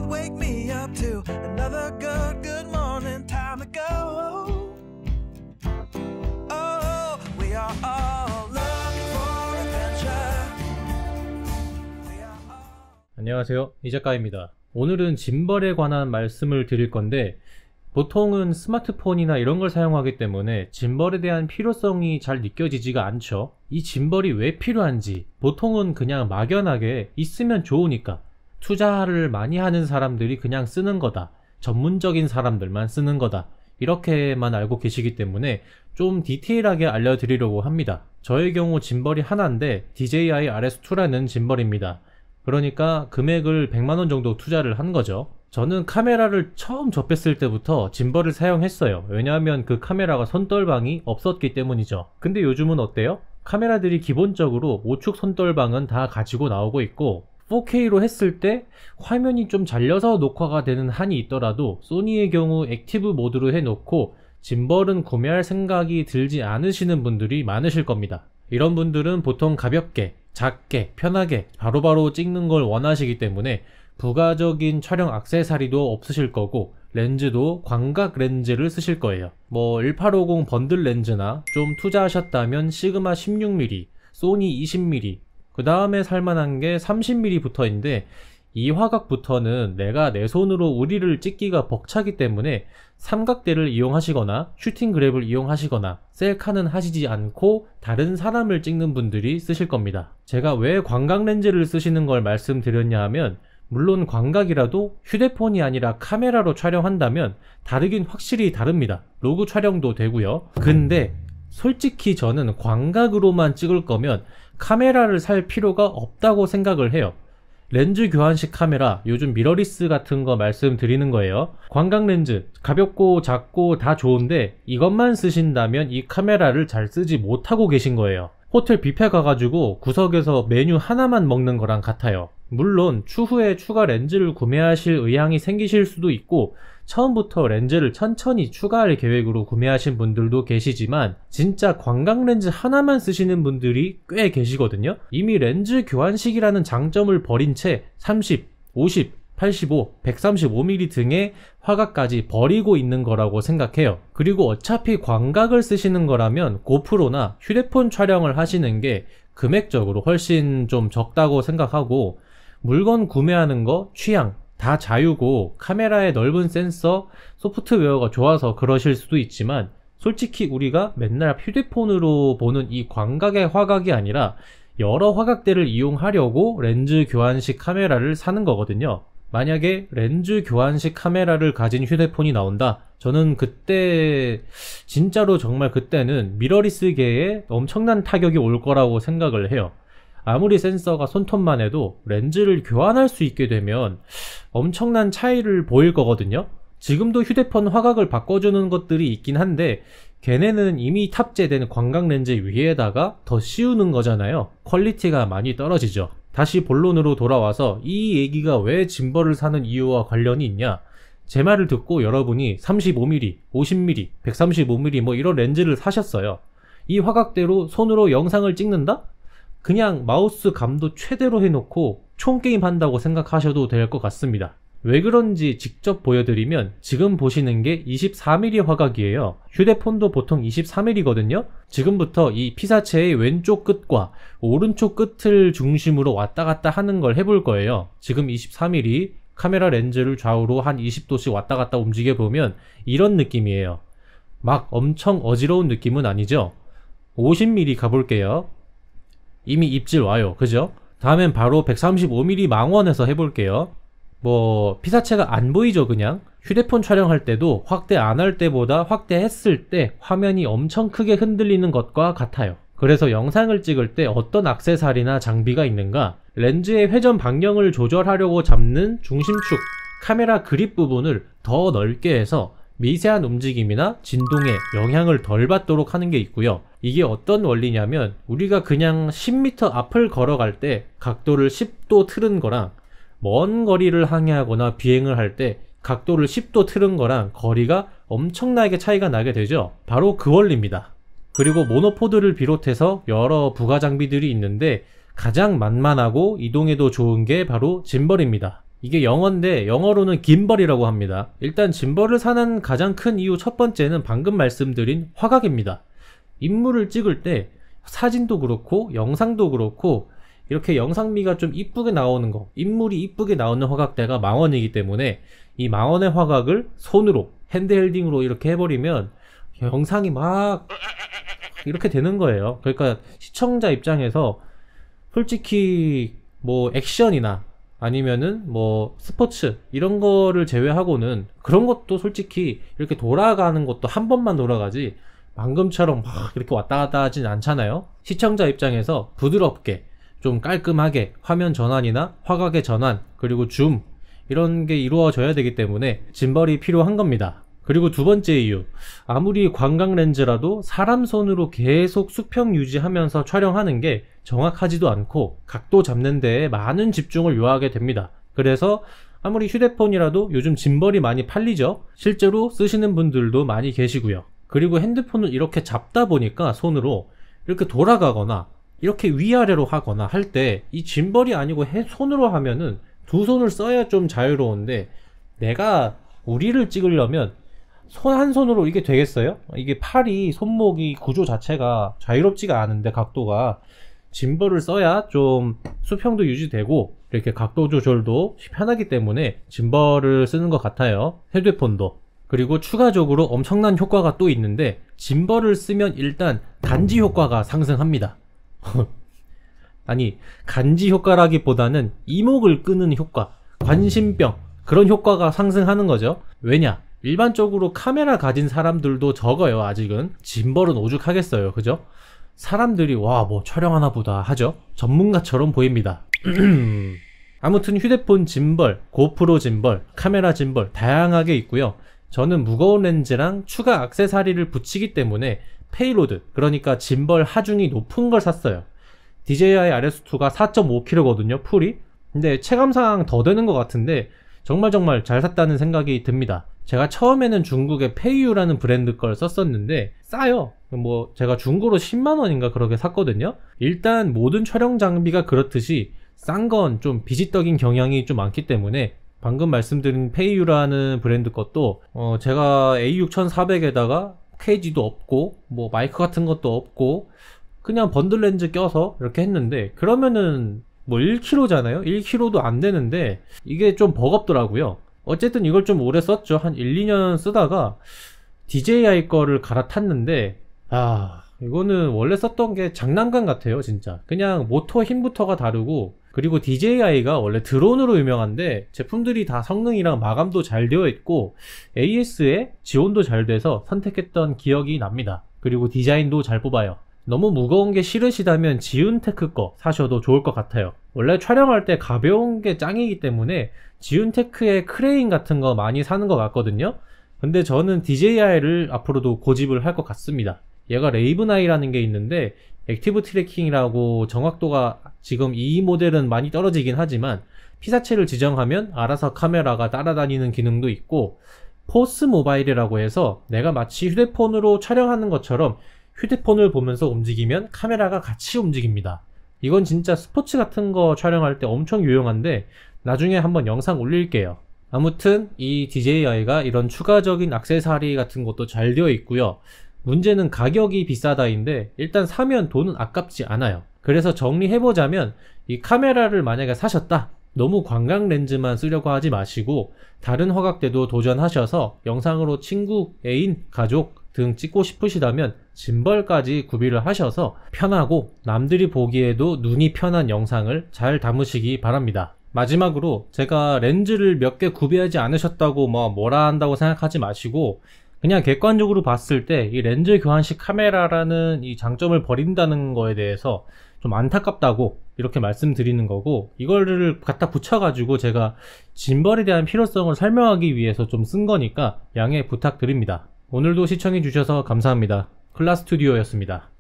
wake me up to another good morning. Time to go. Oh, we are all looking for adventure. We are all... 안녕하세요, 이 작가입니다. 오늘은 짐벌에 관한 말씀을 드릴 건데, 보통은 스마트폰이나 이런 걸 사용하기 때문에 짐벌에 대한 필요성이 잘 느껴지지가 않죠. 이 짐벌이 왜 필요한지, 보통은 그냥 막연하게 있으면 좋으니까, 투자를 많이 하는 사람들이 그냥 쓰는 거다, 전문적인 사람들만 쓰는 거다, 이렇게만 알고 계시기 때문에 좀 디테일하게 알려드리려고 합니다. 저의 경우 짐벌이 하나인데 DJI RS2라는 짐벌입니다. 그러니까 금액을 100만원 정도 투자를 한 거죠. 저는 카메라를 처음 접했을 때부터 짐벌을 사용했어요. 왜냐하면 그 카메라가 손떨방이 없었기 때문이죠. 근데 요즘은 어때요? 카메라들이 기본적으로 우측 손떨방은 다 가지고 나오고 있고, 4K로 했을 때 화면이 좀 잘려서 녹화가 되는 한이 있더라도 소니의 경우 액티브 모드로 해놓고 짐벌은 구매할 생각이 들지 않으시는 분들이 많으실 겁니다. 이런 분들은 보통 가볍게, 작게, 편하게 바로바로 찍는 걸 원하시기 때문에 부가적인 촬영 액세서리도 없으실 거고, 렌즈도 광각 렌즈를 쓰실 거예요. 뭐 1850 번들 렌즈나 좀 투자하셨다면 시그마 16mm, 소니 20mm, 그 다음에 살만한 게 30mm 부터인데, 이 화각부터는 내가 내 손으로 우리를 찍기가 벅차기 때문에 삼각대를 이용하시거나 슈팅 그랩을 이용하시거나 셀카는 하시지 않고 다른 사람을 찍는 분들이 쓰실 겁니다. 제가 왜 광각 렌즈를 쓰시는 걸 말씀드렸냐 하면, 물론 광각이라도 휴대폰이 아니라 카메라로 촬영한다면 다르긴 확실히 다릅니다. 로그 촬영도 되고요. 근데 솔직히 저는 광각으로만 찍을 거면 카메라를 살 필요가 없다고 생각을 해요. 렌즈 교환식 카메라, 요즘 미러리스 같은 거 말씀드리는 거예요. 광각 렌즈 가볍고 작고 다 좋은데 이것만 쓰신다면 이 카메라를 잘 쓰지 못하고 계신 거예요. 호텔 뷔페 가가지고 구석에서 메뉴 하나만 먹는 거랑 같아요. 물론 추후에 추가 렌즈를 구매하실 의향이 생기실 수도 있고, 처음부터 렌즈를 천천히 추가할 계획으로 구매하신 분들도 계시지만, 진짜 광각 렌즈 하나만 쓰시는 분들이 꽤 계시거든요. 이미 렌즈 교환식이라는 장점을 버린 채 30, 50, 85, 135mm 등의 화각까지 버리고 있는 거라고 생각해요. 그리고 어차피 광각을 쓰시는 거라면 고프로나 휴대폰 촬영을 하시는 게 금액적으로 훨씬 좀 적다고 생각하고, 물건 구매하는 거 취향 다 자유고, 카메라의 넓은 센서, 소프트웨어가 좋아서 그러실 수도 있지만, 솔직히 우리가 맨날 휴대폰으로 보는 이 광각의 화각이 아니라 여러 화각대를 이용하려고 렌즈 교환식 카메라를 사는 거거든요. 만약에 렌즈 교환식 카메라를 가진 휴대폰이 나온다? 저는 그때 진짜로 정말 그때는 미러리스계에 엄청난 타격이 올 거라고 생각을 해요. 아무리 센서가 손톱만 해도 렌즈를 교환할 수 있게 되면 엄청난 차이를 보일 거거든요. 지금도 휴대폰 화각을 바꿔주는 것들이 있긴 한데, 걔네는 이미 탑재된 광각 렌즈 위에다가 더 씌우는 거잖아요. 퀄리티가 많이 떨어지죠. 다시 본론으로 돌아와서 이 얘기가 왜 짐벌을 사는 이유와 관련이 있냐, 제 말을 듣고 여러분이 35mm, 50mm, 135mm 뭐 이런 렌즈를 사셨어요. 이 화각대로 손으로 영상을 찍는다? 그냥 마우스 감도 최대로 해놓고 총게임 한다고 생각하셔도 될 것 같습니다. 왜 그런지 직접 보여드리면, 지금 보시는 게 24mm 화각이에요. 휴대폰도 보통 24mm거든요. 지금부터 이 피사체의 왼쪽 끝과 오른쪽 끝을 중심으로 왔다 갔다 하는 걸 해볼 거예요. 지금 24mm 카메라 렌즈를 좌우로 한 20도씩 왔다 갔다 움직여 보면 이런 느낌이에요. 막 엄청 어지러운 느낌은 아니죠. 50mm 가볼게요. 이미 입질 와요. 그죠? 다음엔 바로 135mm 망원에서 해볼게요. 뭐 피사체가 안 보이죠. 그냥 휴대폰 촬영할 때도 확대 안 할 때보다 확대했을 때 화면이 엄청 크게 흔들리는 것과 같아요. 그래서 영상을 찍을 때 어떤 액세서리나 장비가 있는가, 렌즈의 회전 방향을 조절하려고 잡는 중심축, 카메라 그립 부분을 더 넓게 해서 미세한 움직임이나 진동에 영향을 덜 받도록 하는 게 있고요. 이게 어떤 원리냐면, 우리가 그냥 10m 앞을 걸어갈 때 각도를 10도 틀은 거랑, 먼 거리를 항해하거나 비행을 할 때 각도를 10도 틀은 거랑 거리가 엄청나게 차이가 나게 되죠. 바로 그 원리입니다. 그리고 모노포드를 비롯해서 여러 부가 장비들이 있는데, 가장 만만하고 이동에도 좋은 게 바로 짐벌입니다. 이게 영어인데 영어로는 김벌이라고 합니다. 일단 짐벌을 사는 가장 큰 이유 첫 번째는 방금 말씀드린 화각입니다. 인물을 찍을 때 사진도 그렇고 영상도 그렇고 이렇게 영상미가 좀 이쁘게 나오는 거, 인물이 이쁘게 나오는 화각대가 망원이기 때문에 이 망원의 화각을 손으로 핸드헬딩으로 이렇게 해버리면 영상이 막 이렇게 되는 거예요. 그러니까 시청자 입장에서 솔직히 뭐 액션이나 아니면은 뭐 스포츠 이런 거를 제외하고는 그런 것도 솔직히 이렇게 돌아가는 것도 한 번만 돌아가지 방금처럼 막 이렇게 왔다 갔다 하진 않잖아요. 시청자 입장에서 부드럽게 좀 깔끔하게 화면 전환이나 화각의 전환 그리고 줌 이런 게 이루어져야 되기 때문에 짐벌이 필요한 겁니다. 그리고 두 번째 이유, 아무리 광각 렌즈라도 사람 손으로 계속 수평 유지하면서 촬영하는 게 정확하지도 않고 각도 잡는 데에 많은 집중을 요하게 됩니다. 그래서 아무리 휴대폰이라도 요즘 짐벌이 많이 팔리죠. 실제로 쓰시는 분들도 많이 계시고요. 그리고 핸드폰을 이렇게 잡다 보니까 손으로 이렇게 돌아가거나 이렇게 위아래로 하거나 할 때 이 짐벌이 아니고 손으로 하면은 두 손을 써야 좀 자유로운데 내가 우리를 찍으려면 손 한 손으로 이게 되겠어요? 이게 팔이 손목이 구조 자체가 자유롭지가 않은데 각도가 짐벌을 써야 좀 수평도 유지되고 이렇게 각도 조절도 편하기 때문에 짐벌을 쓰는 것 같아요. 휴대폰도. 그리고 추가적으로 엄청난 효과가 또 있는데 짐벌을 쓰면 일단 간지 효과가 상승합니다. 아니 간지 효과라기보다는 이목을 끄는 효과, 관심병 그런 효과가 상승하는 거죠. 왜냐? 일반적으로 카메라 가진 사람들도 적어요. 아직은. 짐벌은 오죽하겠어요. 그죠? 사람들이 와 뭐 촬영하나 보다 하죠. 전문가처럼 보입니다. 아무튼 휴대폰 짐벌, 고프로 짐벌, 카메라 짐벌 다양하게 있고요. 저는 무거운 렌즈랑 추가 액세서리를 붙이기 때문에 페이로드, 그러니까 짐벌 하중이 높은 걸 샀어요. DJI RS2가 4.5kg거든요 풀이. 근데 체감상 더 되는 것 같은데 정말 잘 샀다는 생각이 듭니다. 제가 처음에는 중국의 페이유라는 브랜드 걸 썼었는데 싸요. 뭐 제가 중고로 10만원인가 그렇게 샀거든요. 일단 모든 촬영 장비가 그렇듯이 싼 건 좀 비지떡인 경향이 좀 많기 때문에 방금 말씀드린 페이유라는 브랜드 것도 제가 A6400에다가 케이지도 없고 뭐 마이크 같은 것도 없고 그냥 번들 렌즈 껴서 이렇게 했는데 그러면은 뭐 1kg잖아요. 1kg도 안 되는데 이게 좀 버겁더라고요. 어쨌든 이걸 좀 오래 썼죠. 한 1, 2년 쓰다가 DJI 거를 갈아탔는데 이거는 원래 썼던 게 장난감 같아요. 진짜 그냥 모터 힘부터가 다르고, 그리고 DJI가 원래 드론으로 유명한데 제품들이 다 성능이랑 마감도 잘 되어 있고 AS에 지원도 잘 돼서 선택했던 기억이 납니다. 그리고 디자인도 잘 뽑아요. 너무 무거운 게 싫으시다면 지운테크 거 사셔도 좋을 것 같아요. 원래 촬영할 때 가벼운 게 짱이기 때문에 지운테크의 크레인 같은 거 많이 사는 것 같거든요. 근데 저는 DJI를 앞으로도 고집을 할 것 같습니다. 얘가 레이븐아이라는 게 있는데 액티브 트래킹이라고 정확도가 지금 이 모델은 많이 떨어지긴 하지만 피사체를 지정하면 알아서 카메라가 따라다니는 기능도 있고, 포스 모바일이라고 해서 내가 마치 휴대폰으로 촬영하는 것처럼 휴대폰을 보면서 움직이면 카메라가 같이 움직입니다. 이건 진짜 스포츠 같은 거 촬영할 때 엄청 유용한데 나중에 한번 영상 올릴게요. 아무튼 이 DJI가 이런 추가적인 액세서리 같은 것도 잘 되어 있고요. 문제는 가격이 비싸다인데 일단 사면 돈은 아깝지 않아요. 그래서 정리해보자면 이 카메라를 만약에 사셨다, 너무 광각 렌즈만 쓰려고 하지 마시고 다른 화각대도 도전하셔서 영상으로 친구, 애인, 가족 등 찍고 싶으시다면 짐벌까지 구비를 하셔서 편하고 남들이 보기에도 눈이 편한 영상을 잘 담으시기 바랍니다. 마지막으로 제가 렌즈를 몇 개 구비하지 않으셨다고 뭐라 한다고 생각하지 마시고 그냥 객관적으로 봤을 때 이 렌즈 교환식 카메라라는 이 장점을 버린다는 거에 대해서 좀 안타깝다고 이렇게 말씀드리는 거고, 이거를 갖다 붙여가지고 제가 짐벌에 대한 필요성을 설명하기 위해서 좀 쓴 거니까 양해 부탁드립니다. 오늘도 시청해주셔서 감사합니다. 클라스투디오였습니다.